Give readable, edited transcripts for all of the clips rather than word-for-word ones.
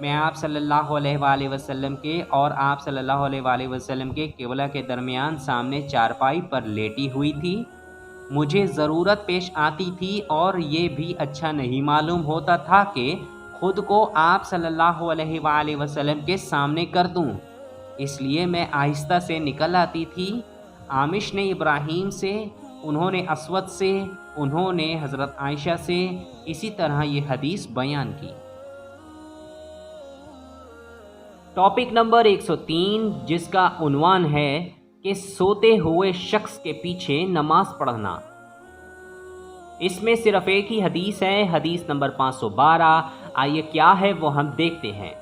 میں آپ صلی اللہ علیہ وآلہ وسلم کے اور آپ صلی اللہ علیہ وآلہ وسلم کے قبلہ کے درمیان سامنے چارپائی پر لیٹی ہوئی تھی۔ مجھے ضرورت پیش آتی تھی اور یہ بھی اچھا نہیں معلوم ہوتا تھا کہ خود کو آپ صلی اللہ علیہ وآلہ وسلم کے سامنے کر دوں، اس لیے میں آہستہ سے نکل آتی تھی۔ عامش نے ابراہیم سے، انہوں نے اسود سے، انہوں نے حضرت عائشہ سے اسی طرح یہ حدیث بیان کی۔ ٹاپک نمبر 103، جس کا عنوان ہے کہ سوتے ہوئے شخص کے پیچھے نماز پڑھنا۔ اس میں صرف ایک ہی حدیث ہے، حدیث نمبر 512۔ آئیے کیا ہے وہ ہم دیکھتے ہیں۔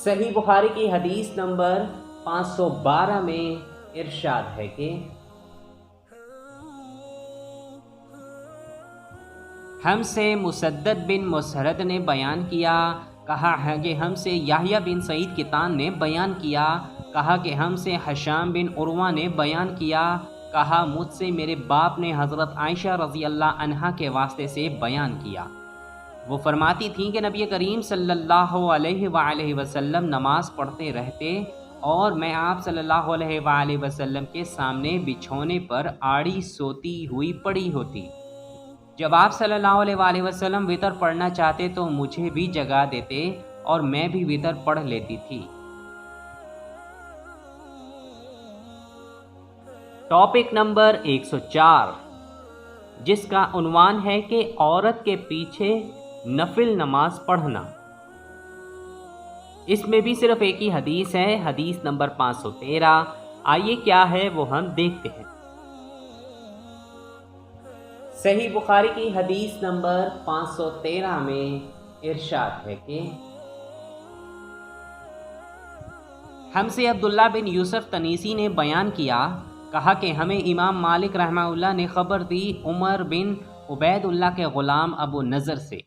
صحیح بخاری کی حدیث نمبر 512 میں ارشاد ہے کہ ہم سے مسدد بن مسرد نے بیان کیا، کہا ہے کہ ہم سے یحییٰ بن سعید کتان نے بیان کیا، کہا کہ ہم سے حشام بن عروہ نے بیان کیا، کہا مجھ سے میرے باپ نے حضرت عائشہ رضی اللہ عنہا کے واسطے سے بیان کیا۔ وہ فرماتی تھیں کہ نبی کریم صلی اللہ علیہ وآلہ وسلم نماز پڑھتے رہتے اور میں آپ صلی اللہ علیہ وآلہ وسلم کے سامنے بچھونے پر آڑی سوتی ہوئی پڑی ہوتی۔ جب آپ صلی اللہ علیہ وآلہ وسلم وتر پڑھنا چاہتے تو مجھے بھی جگا دیتے اور میں بھی وتر پڑھ لیتی تھی۔ ٹاپک نمبر 104، جس کا عنوان ہے کہ عورت کے پیچھے نفل نماز پڑھنا۔ اس میں بھی صرف ایک ہی حدیث ہے، حدیث نمبر 513۔ آئیے کیا ہے وہ ہم دیکھتے ہیں۔ صحیح بخاری کی حدیث نمبر 513 میں ارشاد ہے کہ ہم سے عبداللہ بن یوسف تنیسی نے بیان کیا، کہا کہ ہمیں امام مالک رحمہ اللہ نے خبر دی عمر بن عبید اللہ کے غلام ابو نضر سے،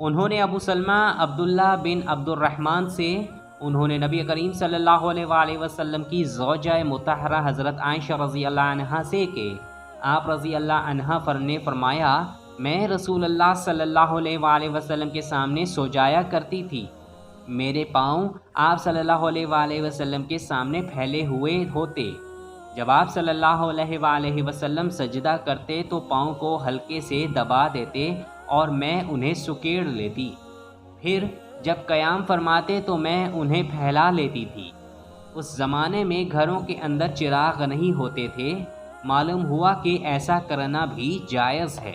انہوں نے ابو سلمہ عبداللہ بن عبد الرحمن سے، انہوں نے نبی کریم صلی اللہ علیہ وآلہ وسلم کی زوجہ مطہرہ حضرت عائشہ رضی اللہ عنہا سے کہ آپ رضی اللہ عنہا نے فرمایا، میں رسول اللہ صلی اللہ علیہ وآلہ وسلم کے سامنے سو جایا کرتی تھی، میرے پاؤں آپ صلی اللہ علیہ وآلہ وسلم کے سامنے پھیلے ہوئے ہوتے، جب آپ صلی اللہ علیہ وآلہ وسلم سجدہ کرتے تو پاؤں کو ہلکے سے دبا دیتے اور میں انہیں سکیڑ لیتی، پھر جب قیام فرماتے تو میں انہیں پھیلا لیتی تھی۔ اس زمانے میں گھروں کے اندر چراغ نہیں ہوتے تھے، معلوم ہوا کہ ایسا کرنا بھی جائز ہے۔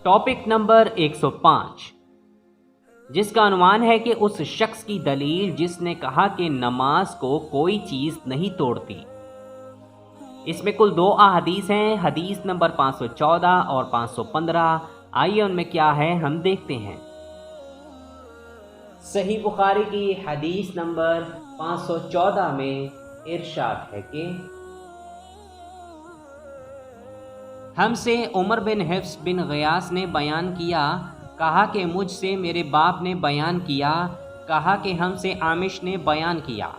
ٹاپک نمبر 105، جس کا عنوان ہے کہ اس شخص کی دلیل جس نے کہا کہ نماز کو کوئی چیز نہیں توڑتی۔ اس میں کل 2 احادیث ہیں، حدیث نمبر 514 اور 515۔ آئیے ان میں کیا ہے ہم دیکھتے ہیں۔ صحیح بخاری کی حدیث نمبر 514 میں ارشاد ہے کہ ہم سے عمر بن حفص بن غیاث نے بیان کیا، کہا کہ مجھ سے میرے باپ نے بیان کیا، کہا کہ ہم سے عامش نے بیان کیا،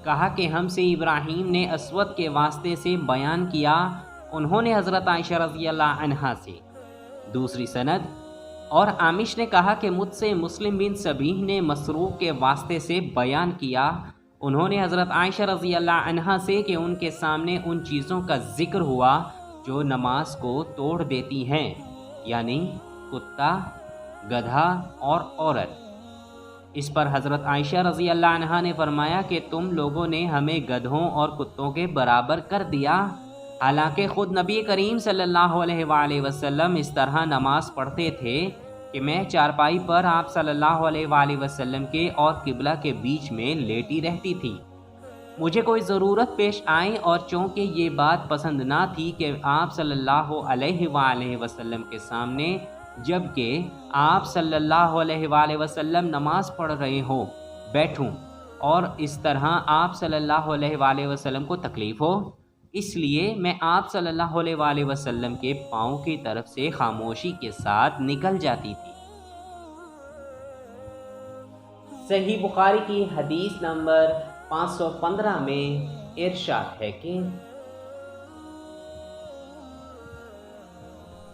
کہا کہ ہم سے ابراہیم نے اسود کے واسطے سے بیان کیا، انہوں نے حضرت عائشہ رضی اللہ عنہا سے۔ دوسری سند، اور عامش نے کہا کہ مجھ سے مسلم بن سبیح نے مسروق کے واسطے سے بیان کیا، انہوں نے حضرت عائشہ رضی اللہ عنہا سے کہ ان کے سامنے ان چیزوں کا ذکر ہوا جو نماز کو توڑ دیتی ہیں، یعنی کتا، گدھا اور عورت۔ اس پر حضرت عائشہ رضی اللہ عنہا نے فرمایا کہ تم لوگوں نے ہمیں گدھوں اور کتوں کے برابر کر دیا، حالانکہ خود نبی کریم صلی اللہ علیہ وآلہ وسلم اس طرح نماز پڑھتے تھے کہ میں چارپائی پر آپ صلی اللہ علیہ وآلہ وسلم کے اور قبلہ کے بیچ میں لیٹی رہتی تھی۔ مجھے کوئی ضرورت پیش آئی اور چونکہ یہ بات پسند نہ تھی کہ آپ صلی اللہ علیہ وآلہ وسلم کے سامنے جبکہ آپ صلی اللہ علیہ وآلہ وسلم نماز پڑھ رہے ہوں بیٹھوں اور اس طرح آپ صلی اللہ علیہ وآلہ وسلم کو تکلیف ہو، اس لیے میں آپ صلی اللہ علیہ وآلہ وسلم کے پاؤں کی طرف سے خاموشی کے ساتھ نکل جاتی تھی۔ صحیح بخاری کی حدیث نمبر 515 میں ارشاد ہے کہ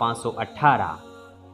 518।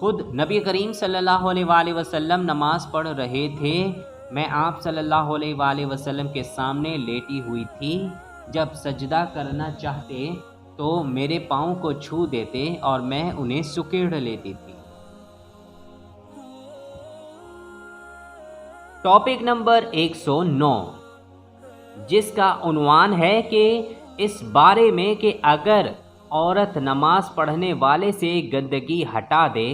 خود نبی کریم صلی اللہ علیہ وآلہ وسلم نماز پڑھ رہے تھے، میں آپ صلی اللہ علیہ وآلہ وسلم کے سامنے لیٹی ہوئی تھی، جب سجدہ کرنا چاہتے تو میرے پاؤں کو چھو دیتے اور میں انہیں سکیڑ لیتی تھی۔ ٹاپک نمبر 109، جس کا عنوان ہے کہ اس بارے میں کہ اگر عورت نماز پڑھنے والے سے گندگی ہٹا دے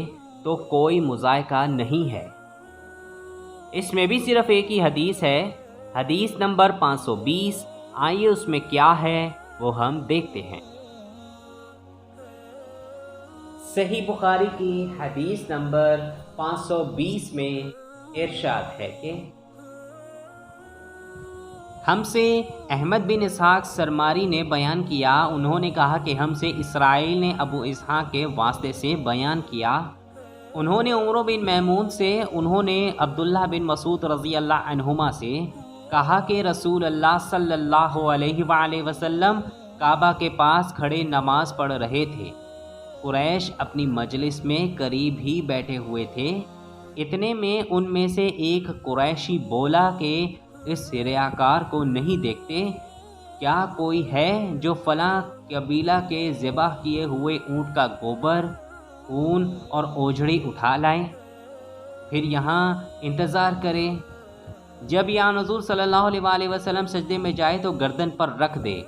تو کوئی مذائقہ نہیں ہے۔ اس میں بھی صرف ایک ہی حدیث ہے، حدیث نمبر 520۔ آئیے اس میں کیا ہے وہ ہم دیکھتے ہیں۔ صحیح بخاری کی حدیث نمبر 520 میں ارشاد ہے کہ ہم سے احمد بن اسحاق سرماری نے بیان کیا، انہوں نے کہا کہ ہم سے اسرائیل نے ابو اسحاق کے واسطے سے بیان کیا، انہوں نے عمرو بن میمون سے، انہوں نے عبداللہ بن مسعود رضی اللہ عنہما سے کہا کہ رسول اللہ صلی اللہ علیہ وآلہ وسلم کعبہ کے پاس کھڑے نماز پڑھ رہے تھے، قریش اپنی مجلس میں قریب ہی بیٹھے ہوئے تھے، اتنے میں ان میں سے ایک قریشی بولا کہ اس ریاکار کو نہیں دیکھتے، کیا کوئی ہے جو فلاں قبیلہ کے ذبح کیے ہوئے اونٹ کا گوبر، خون اور اوجھڑی اٹھا لائے، پھر یہاں انتظار کرے، جب یا حضور صلی اللہ علیہ وآلہ وسلم سجدے میں جائے تو گردن پر رکھ دے۔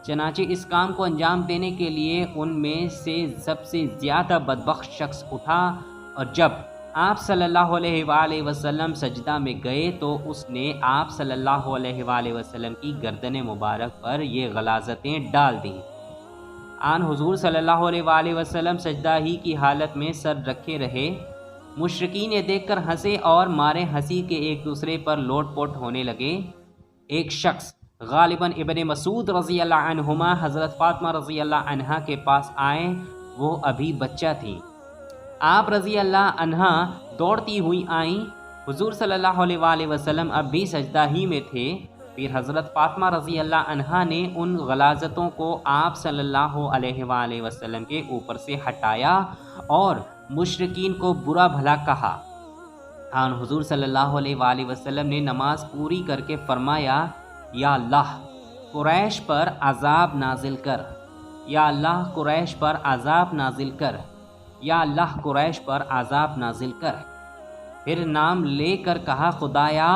چنانچہ اس کام کو انجام دینے کے لیے ان میں سے سب سے زیادہ بدبخت شخص اٹھا، اور جب آپ صلی اللہ علیہ وآلہ وسلم سجدہ میں گئے تو اس نے آپ صلی اللہ علیہ وآلہ وسلم کی گردن مبارک پر یہ غلاظتیں ڈال دیں۔ آن حضور صلی اللہ علیہ وآلہ وسلم سجدہ ہی کی حالت میں سر رکھے رہے، مشرکین یہ دیکھ کر ہنسے اور مارے ہنسی کے ایک دوسرے پر لوٹ پوٹ ہونے لگے۔ ایک شخص غالباً ابن مسعود رضی اللہ عنہما حضرت فاطمہ رضی اللہ عنہا کے پاس آئے، وہ ابھی بچہ تھی، آپ رضی اللہ عنہا دوڑتی ہوئی آئیں، حضور صلی اللہ علیہ وآلہ وسلم اب بھی سجدہ ہی میں تھے، پھر حضرت فاطمہ رضی اللہ عنہا نے ان غلاظتوں کو آپ صلی اللہ علیہ وآلہ وسلم کے اوپر سے ہٹایا اور مشرکین کو برا بھلا کہا۔ آن حضور صلی اللہ علیہ وآلہ وسلم نے نماز پوری کر کے فرمایا، یا اللہ قریش پر عذاب نازل کر، یا اللہ قریش پر عذاب نازل کر، یا اللہ قریش پر عذاب نازل کر۔ پھر نام لے کر کہا، خدایا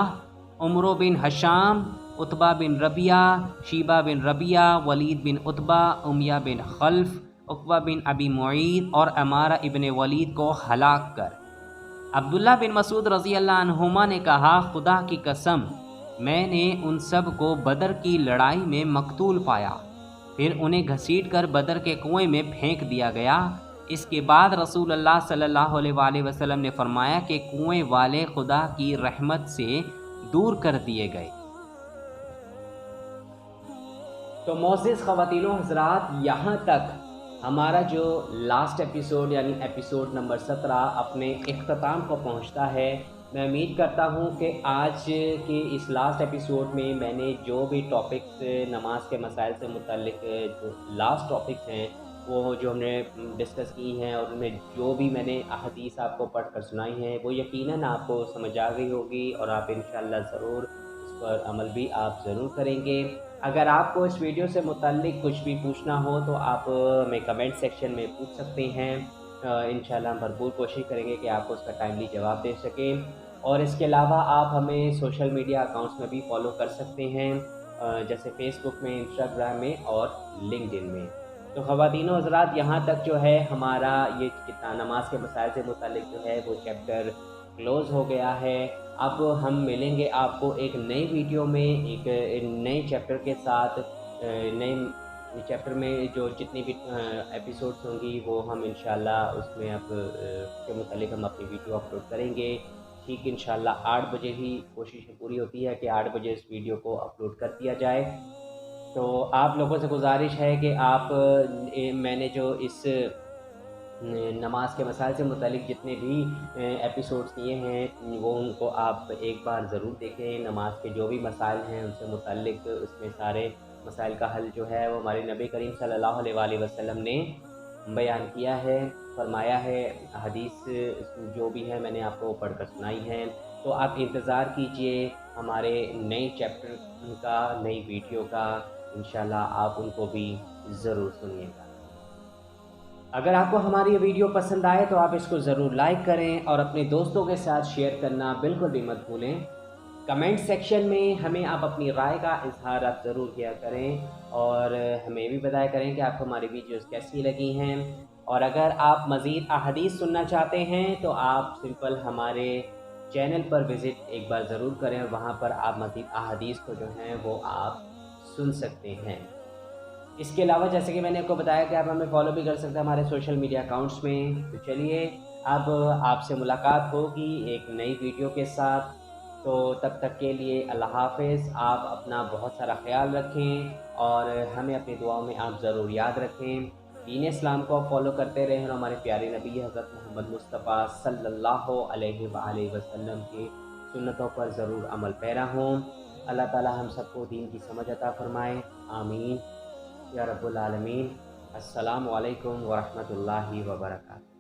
عمرو بن حشام، عتبہ بن ربیعہ، شیبہ بن ربیعہ، ولید بن عتبہ، امیہ بن خلف، عقبہ بن ابی معید اور عمارہ ابن ولید کو ہلاک کر۔ عبداللہ بن مسعود رضی اللہ عنہما نے کہا، خدا کی قسم میں نے ان سب کو بدر کی لڑائی میں مقتول پایا، پھر انہیں گھسیٹ کر بدر کے کنویں میں پھینک دیا گیا۔ اس کے بعد رسول اللہ صلی اللہ علیہ وآلہ وسلم نے فرمایا کہ کنویں والے خدا کی رحمت سے دور کر دیے گئے۔ تو معزز خواتین و حضرات، یہاں تک ہمارا جو لاسٹ ایپیسوڈ یعنی ایپیسوڈ نمبر 17 اپنے اختتام کو پہنچتا ہے۔ میں امید کرتا ہوں کہ آج کے اس لاسٹ ایپیسوڈ میں میں نے جو بھی ٹاپکس نماز کے مسائل سے متعلق جو لاسٹ ٹاپکس ہیں وہ جو ہم نے ڈسکس کی ہیں اور ان میں جو بھی میں نے احادیث آپ کو پڑھ کر سنائی ہیں وہ یقیناً آپ کو سمجھ آ گئی ہوگی اور آپ انشاءاللہ ضرور اس پر عمل بھی آپ ضرور کریں گے۔ اگر آپ کو اس ویڈیو سے متعلق کچھ بھی پوچھنا ہو تو آپ ہمیں کمنٹ سیکشن میں پوچھ سکتے ہیں، انشاءاللہ ہم بھرپور کوشش کریں گے کہ آپ کو اس کا ٹائملی جواب دے سکیں۔ اور اس کے علاوہ آپ ہمیں سوشل میڈیا اکاؤنٹس میں بھی فالو کر سکتے ہیں، جیسے فیس بک میں، انسٹاگرام میں اور لنکڈ ان میں۔ تو خواتین و حضرات، یہاں تک جو ہے ہمارا یہ نماز کے مسائل سے متعلق جو ہے وہ چیپٹر کلوز ہو گیا ہے۔ اب ہم ملیں گے آپ کو ایک نئی ویڈیو میں ایک نئے چیپٹر کے ساتھ۔ نئے چیپٹر میں جو جتنی بھی ایپیسوڈز ہوں گی وہ ہم انشاءاللہ اس میں اب کے متعلق ہم اپنی ویڈیو اپلوڈ کریں گے۔ ٹھیک انشاءاللہ 8 بجے ہی کوشش پوری ہوتی ہے کہ 8 بجے اس ویڈیو کو اپلوڈ کر دیا جائے۔ تو آپ لوگوں سے گزارش ہے کہ آپ میں نے جو اس نماز کے مسائل سے متعلق جتنے بھی ایپیسوڈز کیے ہیں وہ ان کو آپ ایک بار ضرور دیکھیں۔ نماز کے جو بھی مسائل ہیں ان سے متعلق اس میں سارے مسائل کا حل جو ہے وہ ہمارے نبی کریم صلی اللہ علیہ وآلہ وسلم نے بیان کیا ہے، فرمایا ہے، حدیث جو بھی ہے میں نے آپ کو پڑھ کر سنائی ہے۔ تو آپ انتظار کیجئے ہمارے نئے چیپٹر کا، نئی ویڈیو کا، انشاءاللہ آپ ان کو بھی ضرور سنیے گا۔ اگر آپ کو ہماری یہ ویڈیو پسند آئے تو آپ اس کو ضرور لائک کریں اور اپنے دوستوں کے ساتھ شیئر کرنا بالکل بھی مت بھولیں۔ کمنٹ سیکشن میں ہمیں آپ اپنی رائے کا اظہار آپ ضرور کیا کریں اور ہمیں بھی بتایا کریں کہ آپ کو ہماری ویڈیوز کیسی لگی ہیں۔ اور اگر آپ مزید احادیث سننا چاہتے ہیں تو آپ سمپل ہمارے چینل پر وزٹ ایک بار ضرور کریں اور وہاں پر آپ مزید احادیث کو جو ہیں وہ آپ سن سکتے ہیں۔ اس کے علاوہ جیسے کہ میں نے آپ کو بتایا کہ آپ ہمیں فالو بھی کر سکتے ہیں ہمارے سوشل میڈیا اکاؤنٹس میں۔ تو چلیے اب آپ سے ملاقات ہوگی ایک نئی ویڈیو کے ساتھ، تو تب تک کے لیے اللہ حافظ۔ آپ اپنا بہت سارا خیال رکھیں اور ہمیں اپنی دعاؤں میں آپ ضرور یاد رکھیں۔ دین اسلام کو فالو کرتے رہیں اور ہمارے پیارے نبی حضرت محمد مصطفیٰ صلی اللہ علیہ وآلہ وسلم کی سنتوں پر ضرور عمل پیرا ہوں۔ اللہ تعالی ہم سب کو دین کی سمجھ عطا فرمائے، آمین یا رب العالمین۔ السلام علیکم ورحمۃ اللہ وبرکاتہ۔